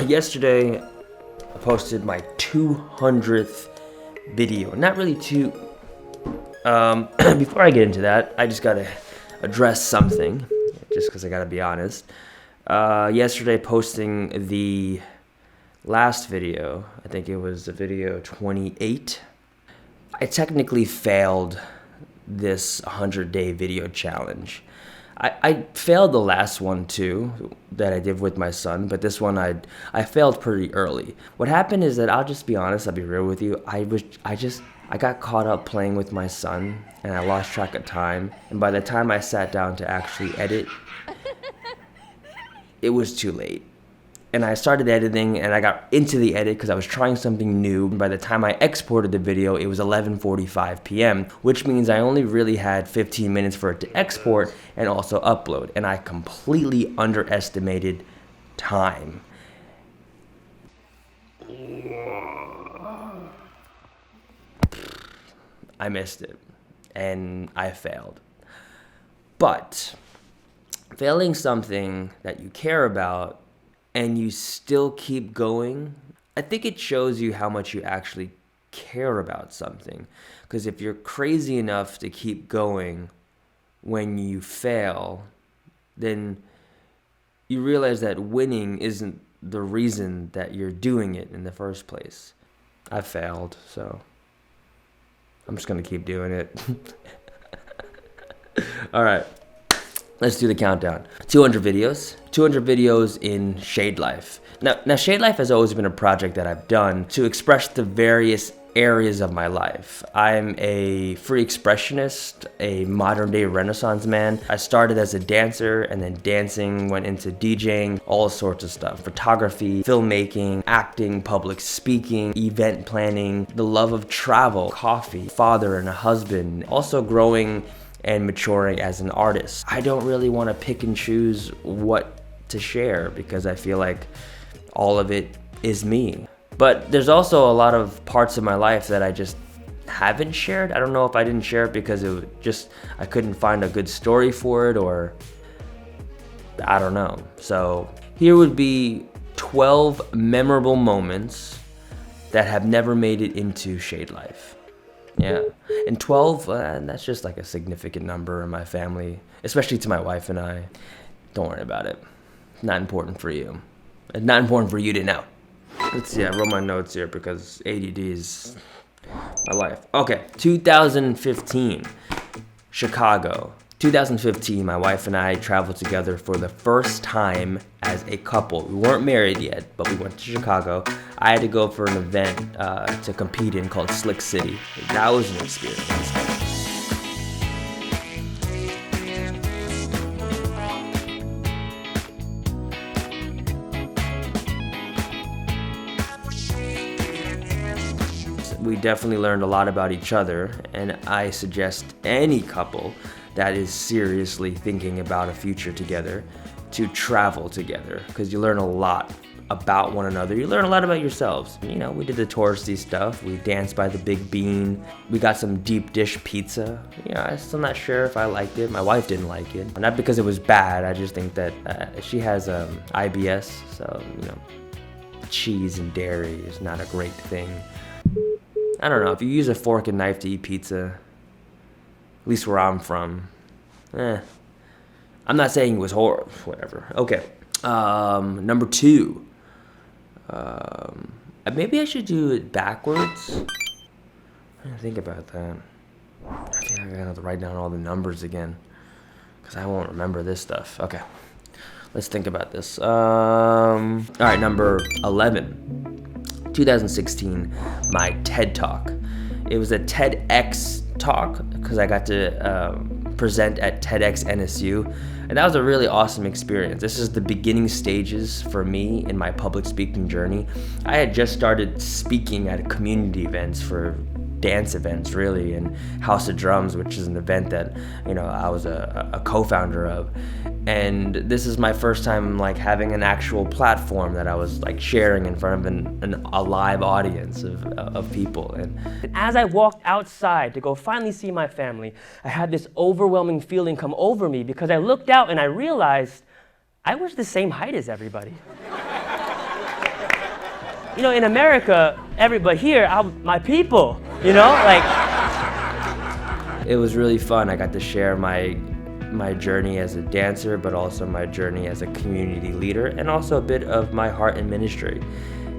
Yesterday, I posted my 200th video. Not really too... before I get into that, I just gotta address something, just because I gotta be honest. Yesterday, posting the last video, I think it was the video 28, I technically failed this 100-day video challenge. I failed the last one too, that I did with my son, but this one I failed pretty early. What happened is that, I'll just be honest, I'll be real with you, I got caught up playing with my son, and I lost track of time, and by the time I sat down to actually edit, it was too late. And I started editing, and I got into the edit because I was trying something new. By the time I exported the video, it was 11:45 p.m., which means I only really had 15 minutes for it to export and also upload. And I completely underestimated time. I missed it, and I failed. But failing something that you care about and you still keep going, I think it shows you how much you actually care about something. Because if you're crazy enough to keep going when you fail, then you realize that winning isn't the reason that you're doing it in the first place. I failed, so I'm just gonna keep doing it. All right. Let's do the countdown. 200 videos. 200 videos in SHADELIFE. Now SHADELIFE has always been a project that I've done to express the various areas of my life. I'm a free expressionist, a modern day Renaissance man. I started as a dancer, and then dancing went into DJing, all sorts of stuff. Photography, filmmaking, acting, public speaking, event planning, the love of travel, coffee, father and a husband. Also growing and maturing as an artist. I don't really want to pick and choose what to share because I feel like all of it is me. But there's also a lot of parts of my life that I just haven't shared. I don't know if I didn't share it because I couldn't find a good story for it, or I don't know. So here would be 12 memorable moments that have never made it into SHADELIFE. Yeah, and 12, that's just like a significant number in my family, especially to my wife and I. Don't worry about it. Not important for you. It's not important for you to know. Let's see, I wrote my notes here because ADD is my life. Okay, 2015, Chicago. 2015, my wife and I traveled together for the first time as a couple. We weren't married yet, but we went to Chicago. I had to go for an event to compete in called Slick City. That was an experience. We definitely learned a lot about each other, and I suggest any couple that is seriously thinking about a future together to travel together, because you learn a lot about one another. You learn a lot about yourselves. You know, we did the touristy stuff. We danced by the Big Bean. We got some deep dish pizza. You know, I'm still not sure if I liked it. My wife didn't like it. Not because it was bad. I just think that she has IBS, so, you know, cheese and dairy is not a great thing. I don't know, if you use a fork and knife to eat pizza, at least where I'm from, I'm not saying it was horrible, whatever. Okay, number 2. Maybe I should do it backwards. I didn't think about that. I feel like I'm gonna have to write down all the numbers again, because I won't remember this stuff. Okay, let's think about this. All right, number 11, 2016, my TED Talk. It was a TEDx talk because I got to present at TEDx NSU, and that was a really awesome experience. This is the beginning stages for me in my public speaking journey. I had just started speaking at community events for dance events, really, and House of Drums, which is an event that, you know, I was a co-founder of. And this is my first time like having an actual platform that I was like sharing in front of a live audience of people. And as I walked outside to go finally see my family, I had this overwhelming feeling come over me because I looked out and I realized I was the same height as everybody. You know, in America, but here, my people, you know, like. It was really fun. I got to share my journey as a dancer, but also my journey as a community leader, and also a bit of my heart in ministry.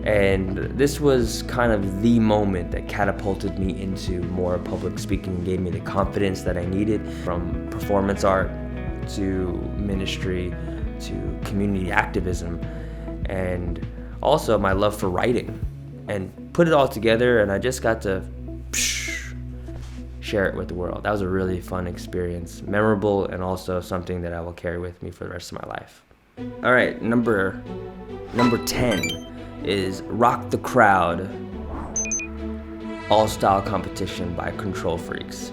And this was kind of the moment that catapulted me into more public speaking and gave me the confidence that I needed, from performance art to ministry to community activism, and also my love for writing, and put it all together, and I just got to share it with the world. That was a really fun experience, memorable, and also something that I will carry with me for the rest of my life. All right, number 10 is Rock the Crowd All-Style Competition by Control Freaks.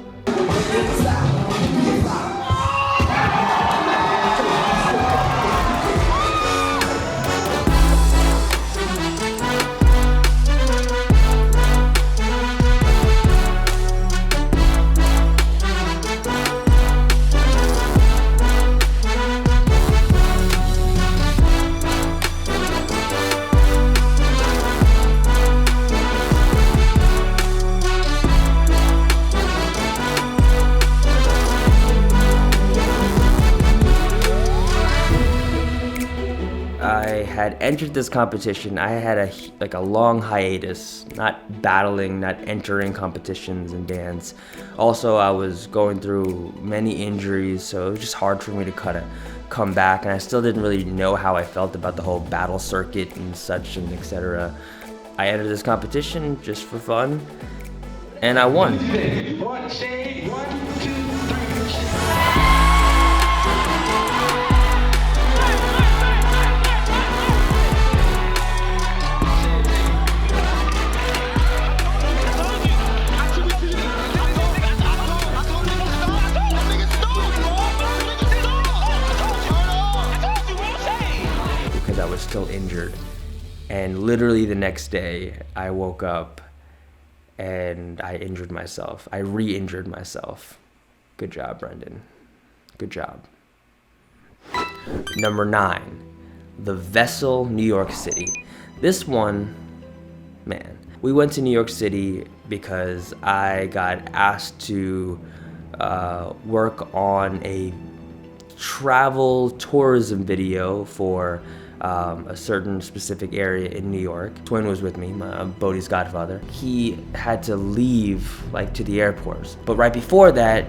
I had entered this competition. I had a long hiatus, not battling, not entering competitions and dance. Also, I was going through many injuries, so it was just hard for me to come back, and I still didn't really know how I felt about the whole battle circuit and such and etc. I entered this competition just for fun, and I won. I was still injured, and literally the next day I woke up and I injured myself. I re-injured myself. Good job, Brendan. Good job. Number 9, the Vessel, New York City. This one, man, we went to New York City because I got asked to work on a travel tourism video for a certain specific area in New York. Twin was with me, Bodhi's godfather. He had to leave to the airport. But right before that,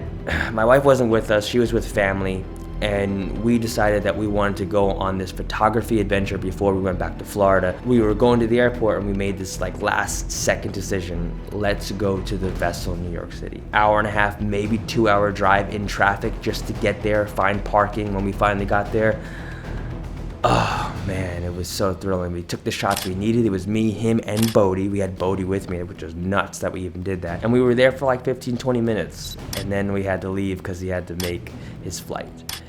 my wife wasn't with us, she was with family, and we decided that we wanted to go on this photography adventure before we went back to Florida. We were going to the airport and we made this last second decision. Let's go to the Vessel, New York City. Hour and a half, maybe 2-hour drive in traffic just to get there, find parking when we finally got there. Oh man, it was so thrilling. We took the shots we needed. It was me, him, and Bodhi. We had Bodhi with me, which was nuts that we even did that. And we were there for 15-20 minutes, and then we had to leave because he had to make his flight.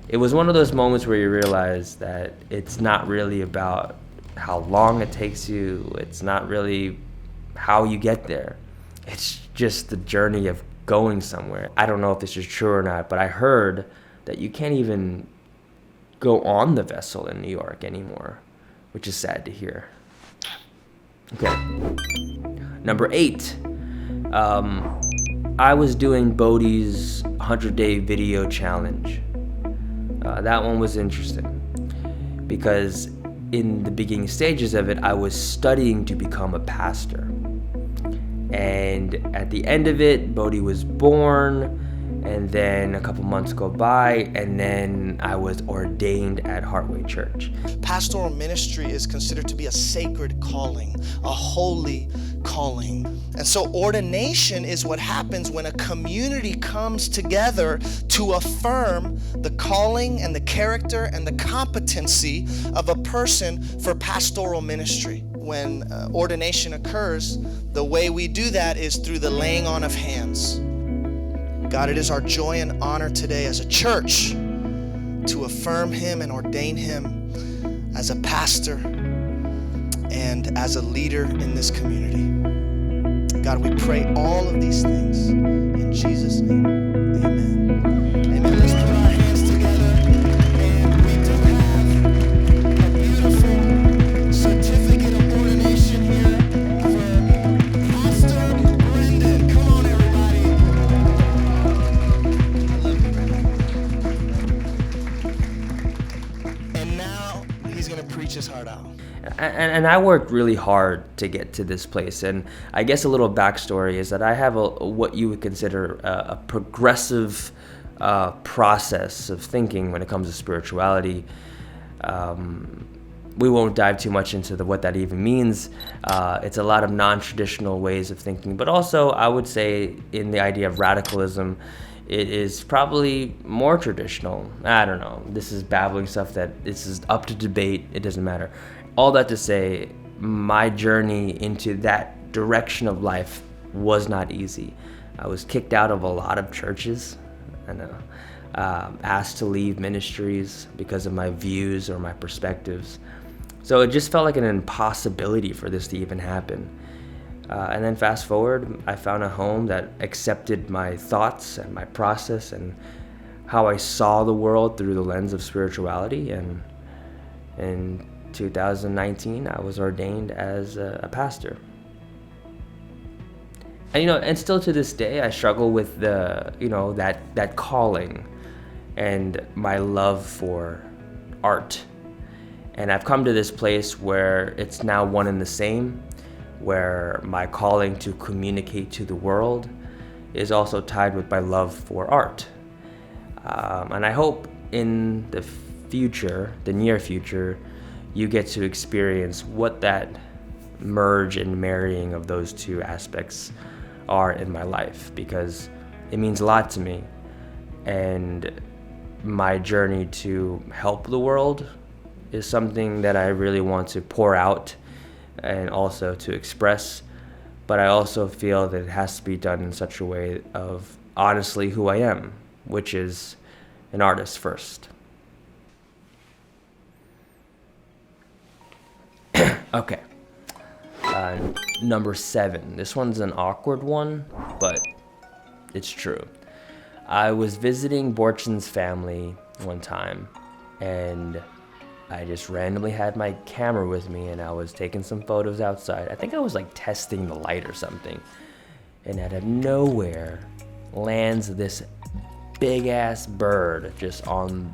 It was one of those moments where you realize that it's not really about how long it takes you. It's not really how you get there. It's just the journey of going somewhere. I don't know if this is true or not, but I heard that you can't even go on the Vessel in New York anymore, which is sad to hear. Okay. Number 8. I was doing Bodhi's 100-day video challenge. That one was interesting because in the beginning stages of it, I was studying to become a pastor. And at the end of it, Bodhi was born, and then a couple months go by, and then I was ordained at Heartway Church. Pastoral ministry is considered to be a sacred calling, a holy calling. And so ordination is what happens when a community comes together to affirm the calling and the character and the competency of a person for pastoral ministry. When ordination occurs, the way we do that is through the laying on of hands. God, it is our joy and honor today as a church to affirm him and ordain him as a pastor and as a leader in this community. God, we pray all of these things in Jesus' name. Amen. Amen. Let's put our hands together, and we do have a beautiful certificate of ordination his heart out. And I worked really hard to get to this place. And I guess a little backstory is that I have what you would consider a progressive process of thinking when it comes to spirituality. We won't dive too much into what that even means. It's a lot of non-traditional ways of thinking, but also I would say in the idea of radicalism, it is probably more traditional. I don't know. This is babbling stuff that this is up to debate. It doesn't matter. All that to say, my journey into that direction of life was not easy. I was kicked out of a lot of churches. I know. Asked to leave ministries because of my views or my perspectives. So it just felt like an impossibility for this to even happen. And then fast forward, I found a home that accepted my thoughts and my process and how I saw the world through the lens of spirituality. And in 2019, I was ordained as a pastor. And and still to this day, I struggle with that calling and my love for art. And I've come to this place where it's now one and the same, where my calling to communicate to the world is also tied with my love for art. And I hope in the future, the near future, you get to experience what that merge and marrying of those two aspects are in my life, because it means a lot to me. And my journey to help the world is something that I really want to pour out and also to express, but I also feel that it has to be done in such a way of honestly who I am, which is an artist first. Okay, number 7. This one's an awkward one, but it's true. I was visiting Borchin's family one time, and I just randomly had my camera with me and I was taking some photos outside. I think I was like testing the light or something. And out of nowhere lands this big ass bird just on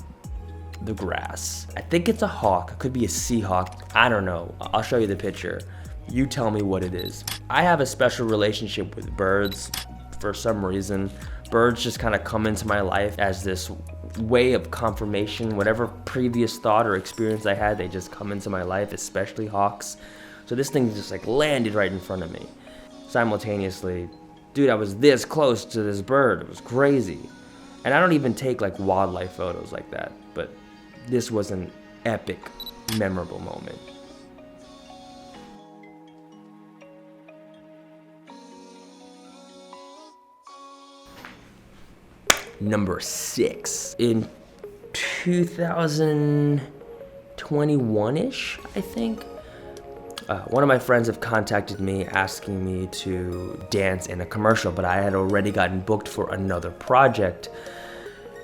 the grass. I think it's a hawk. It could be a seahawk. I don't know. I'll show you the picture. You tell me what it is. I have a special relationship with birds for some reason. Birds just kind of come into my life as this way of confirmation. Whatever previous thought or experience I had, they just come into my life, especially hawks. So this thing just like landed right in front of me. Simultaneously, dude, I was this close to this bird. It was crazy. And I don't even take like wildlife photos like that, but this was an epic, memorable moment. Number 6. In 2021-ish, I think, one of my friends have contacted me asking me to dance in a commercial, but I had already gotten booked for another project.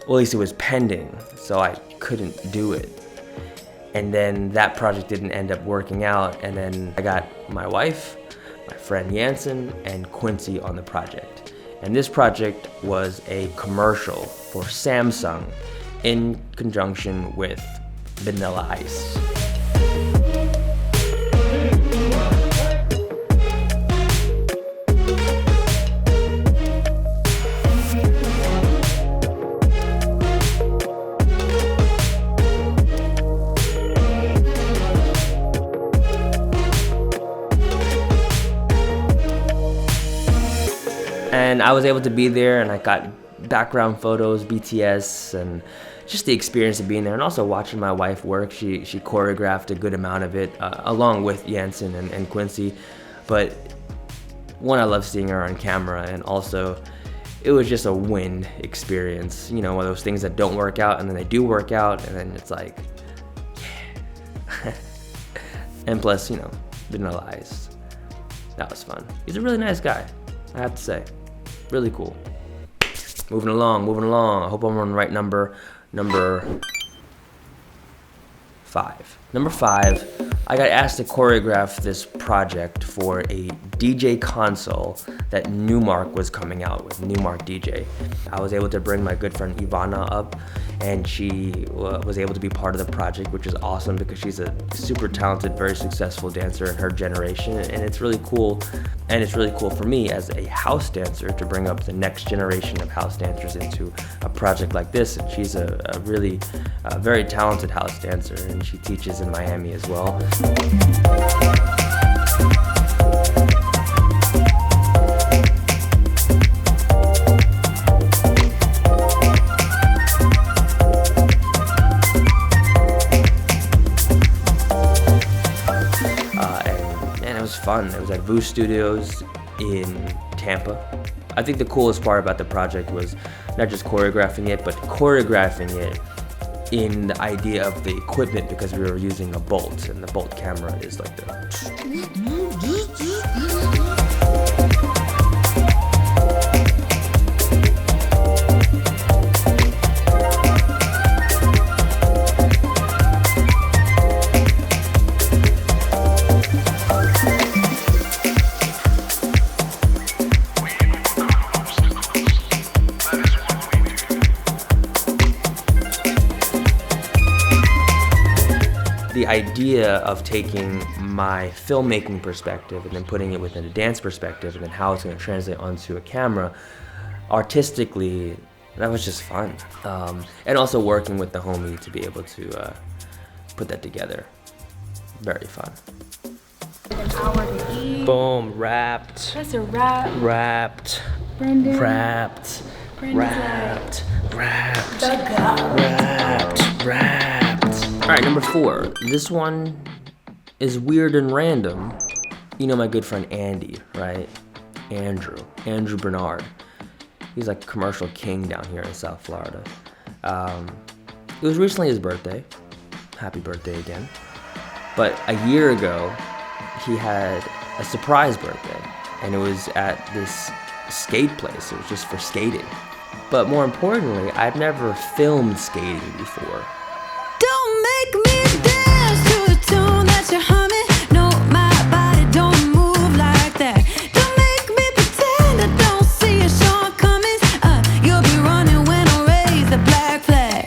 Well, at least it was pending, so I couldn't do it. And then that project didn't end up working out, and then I got my wife, my friend Jansen, and Quincy on the project. And this project was a commercial for Samsung in conjunction with Vanilla Ice. And I was able to be there, and I got background photos, BTS, and just the experience of being there, and also watching my wife work. She choreographed a good amount of it, along with Jansen and Quincy. But one, I love seeing her on camera, and also it was just a win experience. You know, one of those things that don't work out, and then they do work out, and then it's like, yeah. And plus, you know, Vanilla Ice. That was fun. He's a really nice guy, I have to say. Really cool. Moving along. I hope I'm on the right number. Number 5. Number 5, I got asked to choreograph this project for a DJ console that Newmark was coming out with, Newmark DJ. I was able to bring my good friend Ivana up, and she was able to be part of the project, which is awesome because she's a super talented, very successful dancer in her generation, and it's really cool. And it's really cool for me as a house dancer to bring up the next generation of house dancers into a project like this. And she's a really very talented house dancer, and she teaches in Miami as well. And it was fun. It was at VU Studios in Tampa. I think the coolest part about the project was not just choreographing it, but choreographing it in the idea of the equipment, because we were using a bolt, and the bolt camera is like the idea of taking my filmmaking perspective and then putting it within a dance perspective, and then how it's going to translate onto a camera artistically. That was just fun. And also working with the homie to be able to put that together. Very fun. An hour to eat. Boom, wrapped. That's a wrap. Wrapped. Brendan. Wrapped. Brendan's Wrapped. like, Wrapped. Wrapped. All right, number 4. This one is weird and random. You know my good friend Andy, right? Andrew Bernard. He's like commercial king down here in South Florida. It was recently his birthday. Happy birthday again. But a year ago, he had a surprise birthday, and it was at this skate place. It was just for skating. But more importantly, I've never filmed skating before. Don't make me dance to a tune that you're humming. No, my body don't move like that. Don't make me pretend I don't see your shortcomings. You'll be running when I raise the black flag.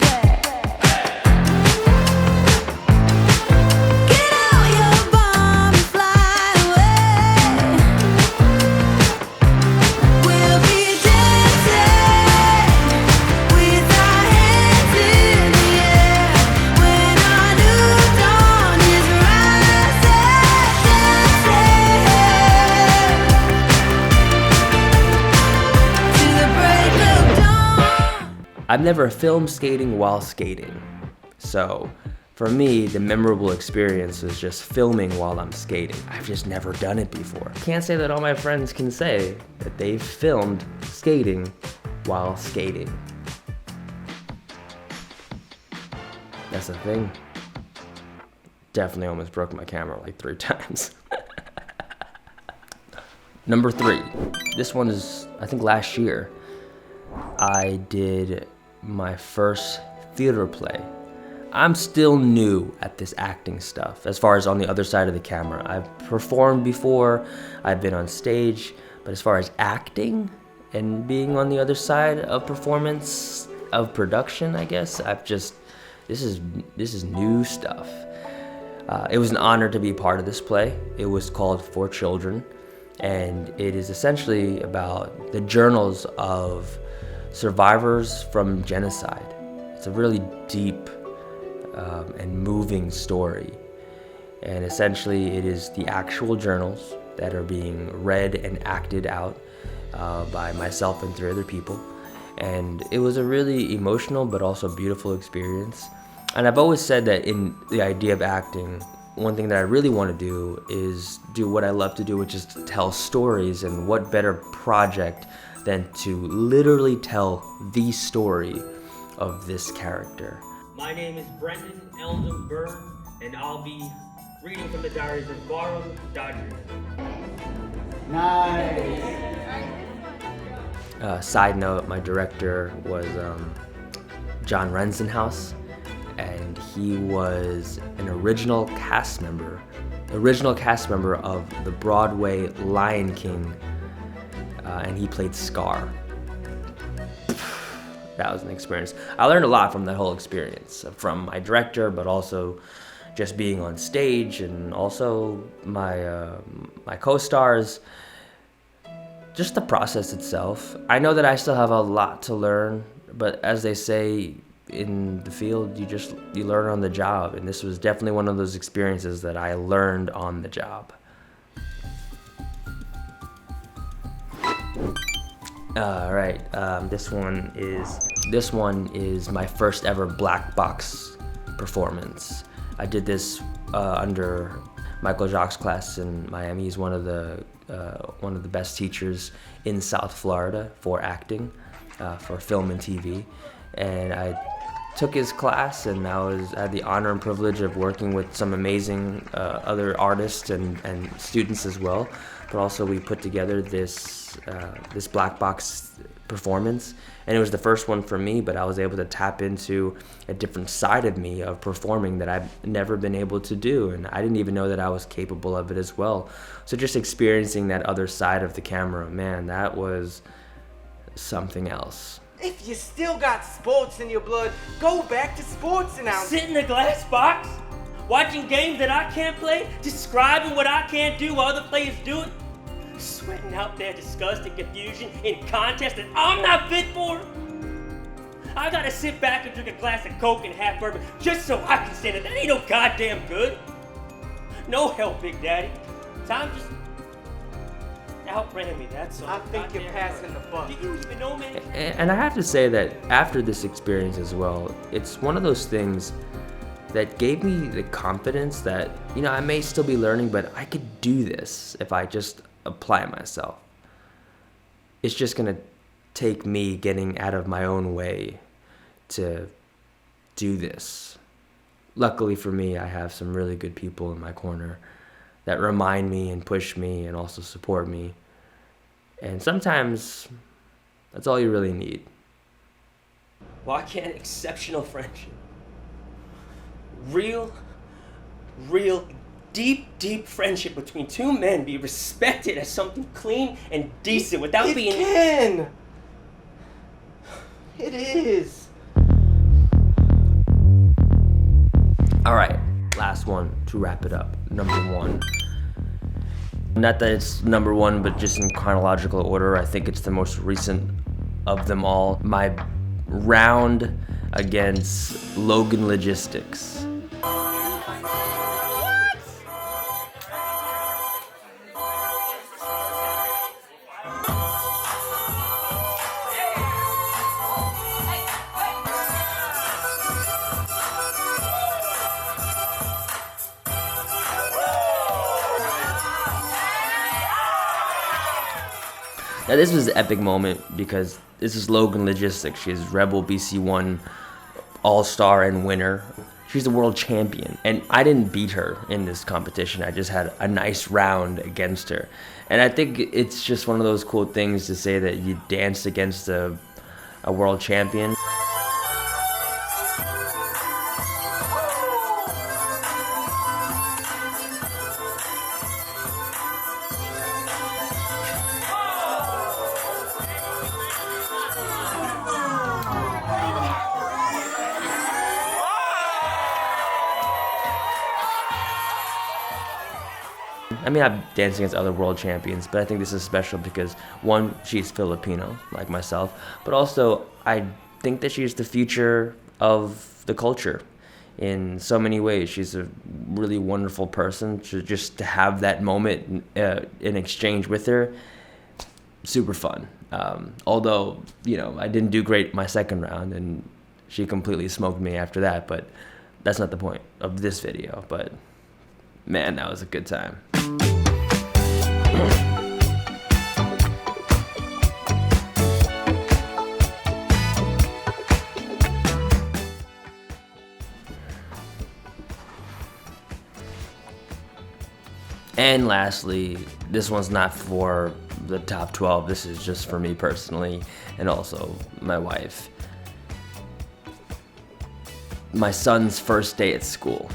Get out your bomb and fly away. We'll be dancing with our hands in the air when our new dawn is rising, to the break of dawn. I've never filmed skating while skating. So for me, the memorable experience is just filming while I'm skating. I've just never done it before. Can't say that all my friends can say that they've filmed skating while skating. That's the thing. Definitely almost broke my camera like 3 times. Number 3. This one is, I think last year, I did my first theater play. I'm still new at this acting stuff, as far as on the other side of the camera. I've performed before, I've been on stage, but as far as acting and being on the other side of performance, of production, I guess, this is new stuff. It was an honor to be part of this play. It was called For Children, and it is essentially about the journals of survivors from genocide. It's a really deep and moving story. And essentially it is the actual journals that are being read and acted out by myself and 3 other people. And it was a really emotional but also beautiful experience. And I've always said that in the idea of acting, one thing that I really want to do is do what I love to do, which is to tell stories. And what better project than to literally tell the story of this character. My name is Brendan Eldon Byrne, and I'll be reading from the diaries of Gaurav Dodger. Side note, my director was John Rensenhouse, and he was an original cast member original cast member of the Broadway Lion King, and he played Scar. That was an experience. I learned a lot from that whole experience, from my director, but also just being on stage, and also my co-stars. Just the process itself. I know that I still have a lot to learn, but as they say in the field, you learn on the job, and this was definitely one of those experiences that I learned on the job. All right, this one is my first ever black box performance. I did this under Michael Jacques' class in Miami. He's one of the best teachers in South Florida for acting, for film and TV. And I took his class, and I had the honor and privilege of working with some amazing other artists and students as well. But also we put together this black box performance, and it was the first one for me, but I was able to tap into a different side of me of performing that I've never been able to do, and I didn't even know that I was capable of it as well. So just experiencing that other side of the camera, man, that was something else. If you still got sports in your blood, go back to sports announcing. Sit in the glass box, watching games that I can't play, describing what I can't do while other players do it, sweating out their disgust and confusion in contests that I'm not fit for. I gotta sit back and drink a glass of Coke and half bourbon just so I can stand it. That ain't no goddamn good. No help, Big Daddy. Time just outran me, that's all. I think you're passing the buck. Do you even know, man? And I have to say that after this experience as well, it's one of those things that gave me the confidence that, I may still be learning, but I could do this if I just apply myself. It's just gonna take me getting out of my own way to do this. Luckily for me, I have some really good people in my corner that remind me and push me and also support me. And sometimes that's all you really need. Why can't exceptional friendship, real, deep friendship between two men be respected as something clean and decent without It being... can. It is. All right, last one to wrap it up. Number one. Not that it's number one, but just in chronological order, I think it's the most recent of them all. My round against Logan Logistics. Now this was an epic moment because this is Logan Logistics. She's Rebel BC1 All-Star and winner. She's the world champion. And I didn't beat her in this competition. I just had a nice round against her. And I think it's just one of those cool things to say that you danced against a world champion. I mean, I've danced against other world champions, but I think this is special because, one, she's Filipino, like myself, but also I think that she's the future of the culture in so many ways. She's a really wonderful person. Just to have that moment in exchange with her, super fun. Although, I didn't do great my second round, and she completely smoked me after that, but that's not the point of this video. But man, that was a good time. And lastly, this one's not for the top 12. This is just for me personally, and also my wife. My son's first day at school.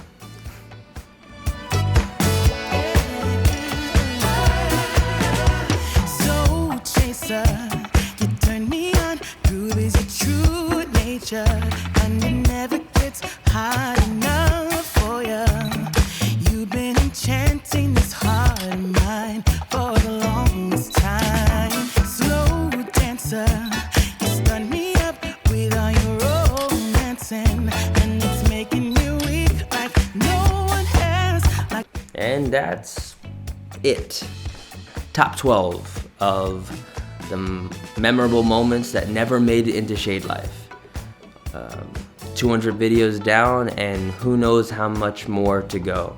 picture, and it never gets hard enough for you. You've been enchanting this heart of mine for the longest time. Slow dancer, you stun me up with all your romancing, and it's making me weak like no one has. Like And that's it. Top 12 of the memorable moments that never made it into Shade Life. 200 videos down, and who knows how much more to go.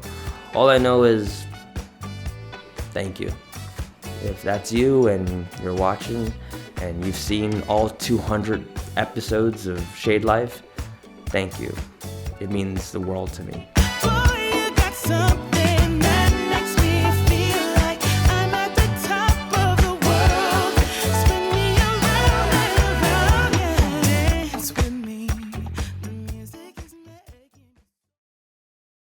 All I know is thank you. If that's you and you're watching and you've seen all 200 episodes of Shade Life, thank you. It means the world to me. boy, you got something.